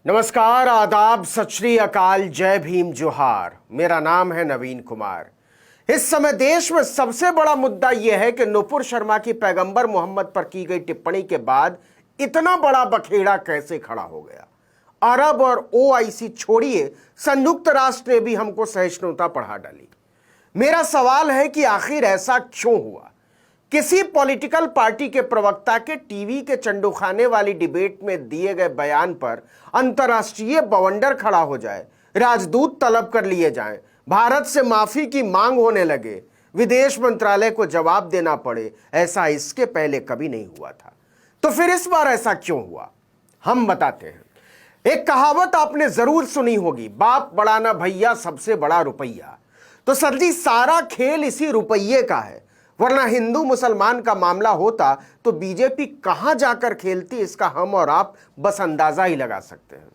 नमस्कार, आदाब, सत श्री अकाल, जय भीम, जोहार। मेरा नाम है नवीन कुमार। इस समय देश में सबसे बड़ा मुद्दा यह है कि नुपुर शर्मा की पैगंबर मोहम्मद पर की गई टिप्पणी के बाद इतना बड़ा बखेड़ा कैसे खड़ा हो गया। अरब और ओआईसी छोड़िए, संयुक्त राष्ट्र ने भी हमको सहिष्णुता पढ़ा डाली। मेरा सवाल है कि आखिर ऐसा क्यों हुआ। किसी पॉलिटिकल पार्टी के प्रवक्ता के टीवी के चंडूखाने वाली डिबेट में दिए गए बयान पर अंतर्राष्ट्रीय बवंडर खड़ा हो जाए, राजदूत तलब कर लिए जाएं, भारत से माफी की मांग होने लगे, विदेश मंत्रालय को जवाब देना पड़े, ऐसा इसके पहले कभी नहीं हुआ था। तो फिर इस बार ऐसा क्यों हुआ, हम बताते हैं। एक कहावत आपने जरूर सुनी होगी, बाप बड़ा ना भैया, सबसे बड़ा रुपया। तो सर जी, सारा खेल इसी रुपये का है, वरना हिंदू मुसलमान का मामला होता तो बीजेपी कहां जाकर खेलती, इसका हम और आप बस अंदाजा ही लगा सकते हैं।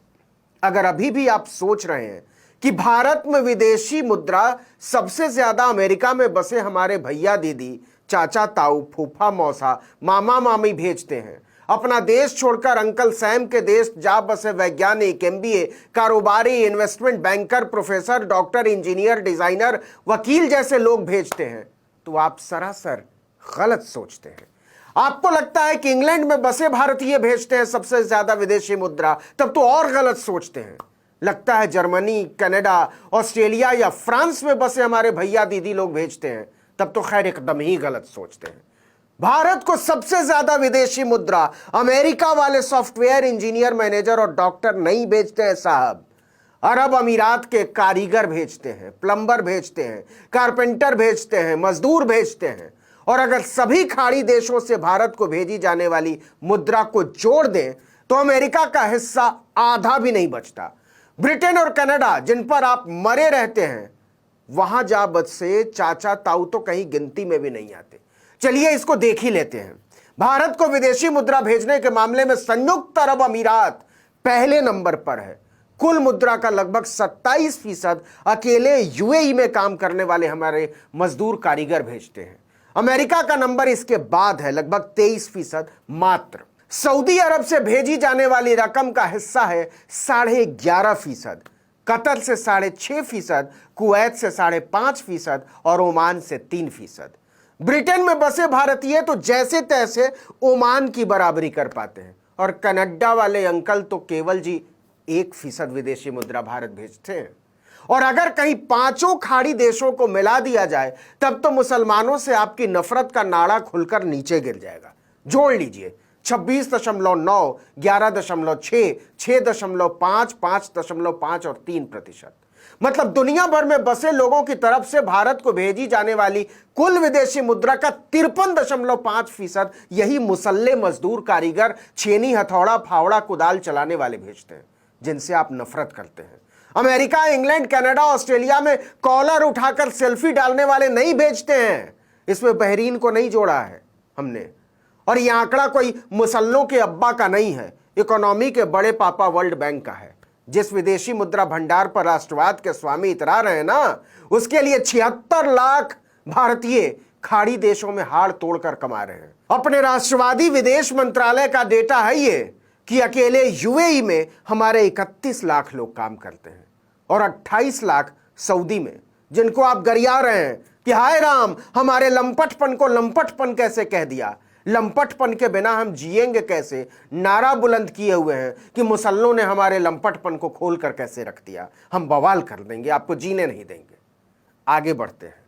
अगर अभी भी आप सोच रहे हैं कि भारत में विदेशी मुद्रा सबसे ज्यादा अमेरिका में बसे हमारे भैया दीदी, चाचा ताऊ, फूफा मौसा, मामा मामी भेजते हैं, अपना देश छोड़कर अंकल सैम के देश जा बसे वैज्ञानिक, एमबीए, कारोबारी, investment banker, professor, doctor, engineer, designer, वकील जैसे लोग भेजते हैं, तो आप सरासर गलत सोचते हैं। आपको लगता है कि इंग्लैंड में बसे भारतीय भेजते हैं सबसे ज्यादा विदेशी मुद्रा, तब तो और गलत सोचते हैं। लगता है जर्मनी, कनाडा, ऑस्ट्रेलिया या फ्रांस में बसे हमारे भैया दीदी लोग भेजते हैं, तब तो खैर एकदम ही गलत सोचते हैं। भारत को सबसे ज्यादा विदेशी मुद्रा अमेरिका वाले सॉफ्टवेयर इंजीनियर, मैनेजर और डॉक्टर नहीं भेजते हैं साहब। अरब अमीरात के कारीगर भेजते हैं, प्लम्बर भेजते हैं, कारपेंटर भेजते हैं, मजदूर भेजते हैं। और अगर सभी खाड़ी देशों से भारत को भेजी जाने वाली मुद्रा को जोड़ दें तो अमेरिका का हिस्सा आधा भी नहीं बचता। ब्रिटेन और कनाडा, जिन पर आप मरे रहते हैं, वहां जा बसे चाचा ताऊ तो कहीं गिनती में भी नहीं आते। चलिए इसको देख ही लेते हैं। भारत को विदेशी मुद्रा भेजने के मामले में संयुक्त अरब अमीरात पहले नंबर पर है। कुल मुद्रा का लगभग 27% अकेले यूएई में काम करने वाले हमारे मजदूर कारीगर भेजते हैं। अमेरिका का नंबर इसके बाद है, लगभग 23% मात्र। सऊदी अरब से भेजी जाने वाली रकम का हिस्सा है 11.5%, कतर से 6.5%, कुवैत से 5.5% और ओमान से 3%। ब्रिटेन में बसे भारतीय तो जैसे तैसे ओमान की बराबरी कर पाते हैं, और कनाडा वाले अंकल तो केवल जी 1% विदेशी मुद्रा भारत भेजते हैं। और अगर कहीं पांचों खाड़ी देशों को मिला दिया जाए तब तो मुसलमानों से आपकी नफरत का नाड़ा खुलकर नीचे गिर जाएगा। जोड़ लीजिए, 26.9, 11.6, 6.5, 5.5 और 3%। मतलब दुनिया भर में बसे लोगों की तरफ से भारत को भेजी जाने वाली कुल विदेशी मुद्रा का 53.5% यही मुसल्ले, मजदूर, कारीगर, छेनी, हथौड़ा, फावड़ा, कुदाल चलाने वाले भेजते हैं, जिनसे आप नफरत करते हैं। अमेरिका, इंग्लैंड, कनाडा, ऑस्ट्रेलिया में कॉलर उठाकर सेल्फी डालने वाले नहीं भेजते हैं। इसमें बहरीन को नहीं जोड़ा है हमने। और यह आंकड़ा कोई मुसल्लों के अब्बा का नहीं है, इकोनॉमी के बड़े पापा वर्ल्ड बैंक का है। जिस विदेशी मुद्रा भंडार पर राष्ट्रवाद के स्वामी इतरा रहे हैं ना, उसके लिए 76 लाख भारतीय खाड़ी देशों में हाड़ तोड़कर कमा रहे हैं। अपने राष्ट्रवादी विदेश मंत्रालय का डेटा है ये कि अकेले यूएई में हमारे 31 लाख लोग काम करते हैं और 28 लाख सऊदी में, जिनको आप गरिया रहे हैं कि हाय राम, हमारे लंपटपन को लंपटपन कैसे कह दिया, लंपटपन के बिना हम जिएंगे कैसे, नारा बुलंद किए हुए हैं कि मुसल्लों ने हमारे लंपटपन को खोल कर कैसे रख दिया, हम बवाल कर देंगे, आपको जीने नहीं देंगे। आगे बढ़ते हैं।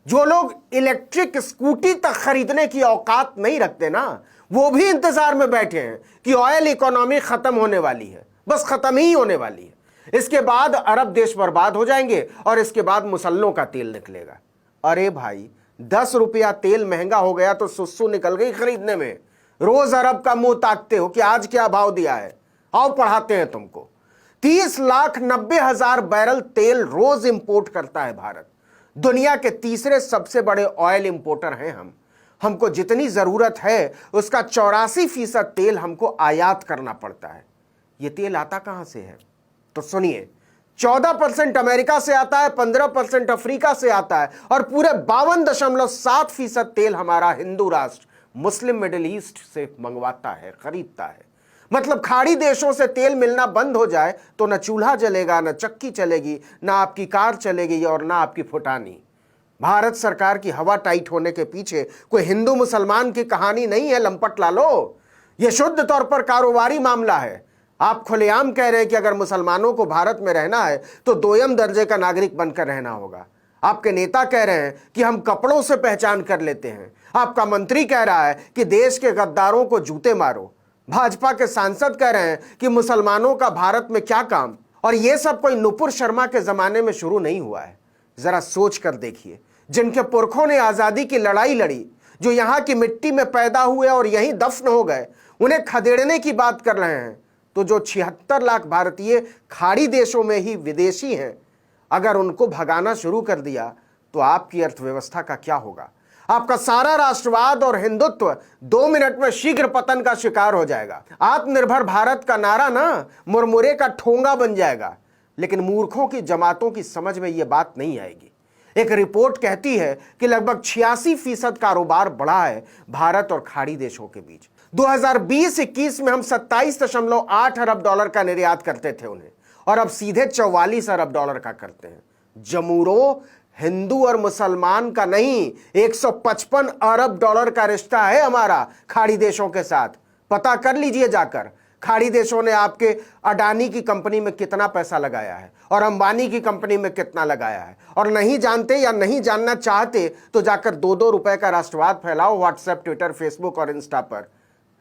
जो लोग इलेक्ट्रिक स्कूटी तक खरीदने की औकात नहीं रखते ना, वो भी इंतजार में बैठे हैं कि ऑयल इकोनॉमी खत्म होने वाली है, बस खत्म ही होने वाली है। इसके बाद अरब देश बर्बाद हो जाएंगे और इसके बाद मुसल्लों का तेल निकलेगा। अरे भाई, 10 रुपया तेल महंगा हो गया तो सुस्सू निकल गई खरीदने में। रोज अरब का मुंह ताकते हो कि आज क्या भाव दिया है, आओ पढ़ाते हैं तुमको। 30,90,000 बैरल तेल रोज इंपोर्ट करता है भारत। दुनिया के तीसरे सबसे बड़े ऑयल इंपोर्टर हैं हम। हमको जितनी जरूरत है उसका 84% तेल हमको आयात करना पड़ता है। ये तेल आता कहां से है? तो सुनिए, 14% अमेरिका से आता है, 15% अफ्रीका से आता है और पूरे 52.7% तेल हमारा हिंदू राष्ट्र मुस्लिम मिडिल ईस्ट से मंगवाता है, खरीदता है। मतलब खाड़ी देशों से तेल मिलना बंद हो जाए तो न चूल्हा जलेगा, न चक्की चलेगी, न आपकी कार चलेगी और न आपकी फुटानी। भारत सरकार की हवा टाइट होने के पीछे कोई हिंदू मुसलमान की कहानी नहीं है लंपट लालो, यह शुद्ध तौर पर कारोबारी मामला है। आप खुलेआम कह रहे हैं कि अगर मुसलमानों को भारत में रहना है तो दोयम दर्जे का नागरिक बनकर रहना होगा। आपके नेता कह रहे हैं कि हम कपड़ों से पहचान कर लेते हैं। आपका मंत्री कह रहा है कि देश के गद्दारों को जूते मारो। भाजपा के सांसद कह रहे हैं कि मुसलमानों का भारत में क्या काम। और यह सब कोई नुपुर शर्मा के जमाने में शुरू नहीं हुआ है। जरा सोच कर देखिए, जिनके पुरखों ने आजादी की लड़ाई लड़ी, जो यहां की मिट्टी में पैदा हुए और यहीं दफन हो गए, उन्हें खदेड़ने की बात कर रहे हैं। तो जो 76 लाख भारतीय खाड़ी देशों में ही विदेशी हैं, अगर उनको भगाना शुरू कर दिया तो आपकी अर्थव्यवस्था का क्या होगा? आपका सारा राष्ट्रवाद और हिंदुत्व 2 मिनट में शीघ्र पतन का शिकार हो जाएगा। आत्मनिर्भर भारत का नारा ना मुरमुरे का ठोंगा बन जाएगा। लेकिन मूर्खों की जमातों की समझ में यह बात नहीं आएगी। एक रिपोर्ट कहती है कि लगभग 86% कारोबार बढ़ा है भारत और खाड़ी देशों के बीच। 2020-21 में हम 27.8 अरब डॉलर का निर्यात करते थे उन्हें, और अब सीधे 44 अरब डॉलर का करते हैं। जमूरो, हिंदू और मुसलमान का नहीं, 155 अरब डॉलर का रिश्ता है हमारा खाड़ी देशों के साथ। पता कर लीजिए जाकर, खाड़ी देशों ने आपके अडानी की कंपनी में कितना पैसा लगाया है और अंबानी की कंपनी में कितना लगाया है। और नहीं जानते या नहीं जानना चाहते तो जाकर 2-2 रुपए का राष्ट्रवाद फैलाओ व्हाट्सएप, ट्विटर, फेसबुक और इंस्टा पर।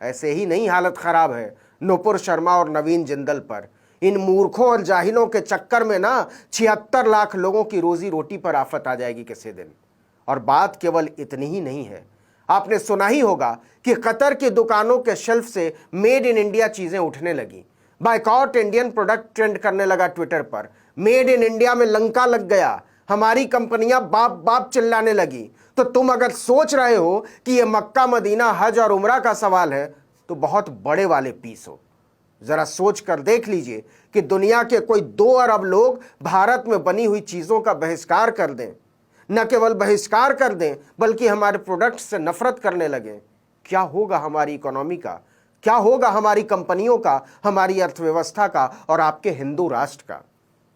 ऐसे ही नहीं हालत खराब है नुपुर शर्मा और नवीन जिंदल पर। इन मूर्खों और जाहिलों के चक्कर में ना 76 लाख लोगों की रोजी रोटी पर आफत आ जाएगी किसी दिन। और बात केवल इतनी ही नहीं है। आपने सुना ही होगा कि कतर की दुकानों के शेल्फ से मेड इन इंडिया चीजें उठने लगी। बायकॉट इंडियन प्रोडक्ट ट्रेंड करने लगा ट्विटर पर। मेड इन इंडिया में लंका लग गया। हमारी कंपनियां बाप बाप चिल्लाने लगी। तो तुम अगर सोच रहे हो कि यह मक्का, मदीना, हज और उमरा का सवाल है तो बहुत बड़े वाले पीस हो। जरा सोच कर देख लीजिए कि दुनिया के कोई 2 अरब लोग भारत में बनी हुई चीजों का बहिष्कार कर दें। न केवल बहिष्कार कर दें बल्कि हमारे प्रोडक्ट से नफरत करने लगे। क्या होगा हमारी इकोनॉमी का? क्या होगा हमारी कंपनियों का, हमारी अर्थव्यवस्था का और आपके हिंदू राष्ट्र का?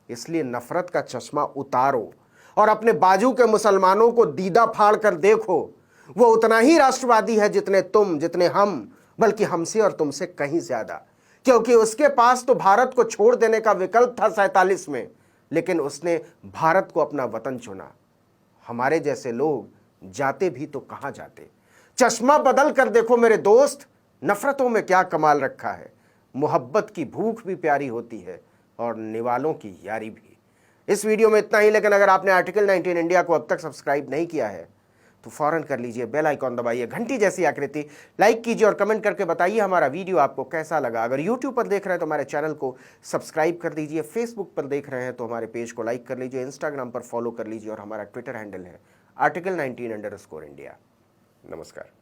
इसलिए नफरत का चश्मा उतारो और अपने बाजू के मुसलमानों को दीदा फाड़ कर देखो। वो उतना ही राष्ट्रवादी है जितने तुम, जितने हम, बल्कि हमसे और तुमसे कहीं ज्यादा। क्योंकि उसके पास तो भारत को छोड़ देने का विकल्प था 47 में, लेकिन उसने भारत को अपना वतन चुना। हमारे जैसे लोग जाते भी तो कहां जाते। चश्मा बदल कर देखो मेरे दोस्त, नफरतों में क्या कमाल रखा है। मोहब्बत की भूख भी प्यारी होती है और निवालों की यारी भी। इस वीडियो में इतना ही, लेकिन अगर आपने आर्टिकल 19 इंडिया को अब तक सब्सक्राइब नहीं किया है तो फौरन कर लीजिए, बेल आइकॉन दबाइए, घंटी जैसी आकृति, लाइक कीजिए और कमेंट करके बताइए हमारा वीडियो आपको कैसा लगा। अगर यूट्यूब पर देख रहे हैं तो हमारे चैनल को सब्सक्राइब कर दीजिए, फेसबुक पर देख रहे हैं तो हमारे पेज को लाइक कर लीजिए, इंस्टाग्राम पर फॉलो कर लीजिए और हमारा ट्विटर हैंडल है article19_India। नमस्कार।